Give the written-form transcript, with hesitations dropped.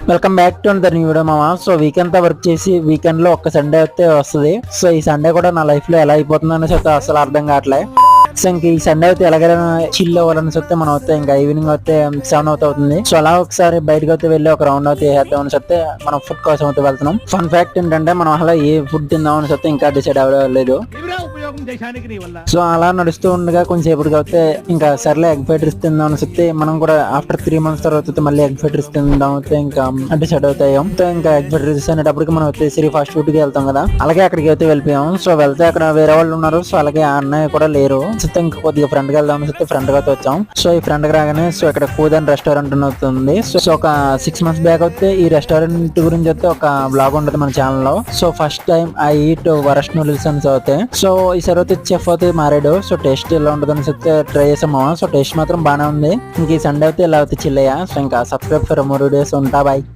Welcome back to the new video మామ. So weekend తో work చేసి వీకెండ్ లో ఒక సండే అయితే వస్తుంది. సో ఈ సండే కూడా నా లైఫ్ లో ఎలా అయిపోతుందో అనేసి అయితే అసలు అర్థం కావట్లే. సో ఇంక ఈ సండే అయితే ఎలాగైనా చిల్ అవ్వాలని వస్తే మనం అయితే ఇంకా ఈవినింగ్ అయితే 7 అవుతుంది. సో అలా ఒకసారి బయటకు అయితే వెళ్ళి ఒక రౌండ్ అయితే వేద్దామని చెప్తే మనం ఫుడ్ కోసం అయితే వెళ్తున్నాం. ఫన్ ఫ్యాక్ట్ ఏంటంటే మనం అలా ఏ ఫుడ్ తిందామని చెప్తే ఇంకా డిసైడ్ అవ్వలేదు. సో అలా నడుస్తూ ఉండగా కొంచెంసేపటికి అయితే ఇంకా సర్లే ఎగ్ ఫ్రైడ్ రైస్ తిందామని చెప్తే మనం కూడా ఆఫ్టర్ 3 months తర్వాత మళ్ళీ ఎగ్ ఫ్రైడ్ రైస్ తిందాం అయితే ఇంకా డిసైడ్ అవుతాం. ఇంకా ఎగ్ ఫ్రైడ్ రైస్ అనేటప్పటికి మనం వచ్చేసి ఫాస్ట్ ఫుడ్ కి వెళ్తాం కదా, అలాగే అక్కడికి అయితే వెళ్ళిపోయాం. సో వెళ్తే అక్కడ వేరే వాళ్ళు ఉన్నారు. సో అలాగే ఆ అన్నయ్య కూడా లేరు. సో ఇంకా కొద్దిగా ఫ్రెండ్ గా వెళ్దాం చెప్తే ఫ్రెండ్ గా వచ్చాం. సో ఈ ఫ్రెండ్ గా రాగానే సో ఇక్కడ కూదన్ రెస్టారెంట్ అవుతుంది. సో ఒక 6 months బ్యాక్ అయితే ఈ రెస్టారెంట్ గురించి అయితే ఒక బ్లాగ్ ఉంటుంది మన ఛానల్ లో. So first time I eat worst noodles అని అవుతాయి. సో ఈసారి అయితే చెఫ్ అయితే మారాడు. సో టేస్ట్ ఎలా ఉంటుందని చెప్తే ట్రై చేసాము. సో టేస్ట్ మాత్రం బాగానే ఉంది. ఇంక ఈ సండే అయితే ఇలా అయితే చిల్లయ్యా. సో ఇంకా సబ్స్క్రైబ్ ఫర్ మోర్ వీడియోస్. ఉంటా బాయ్.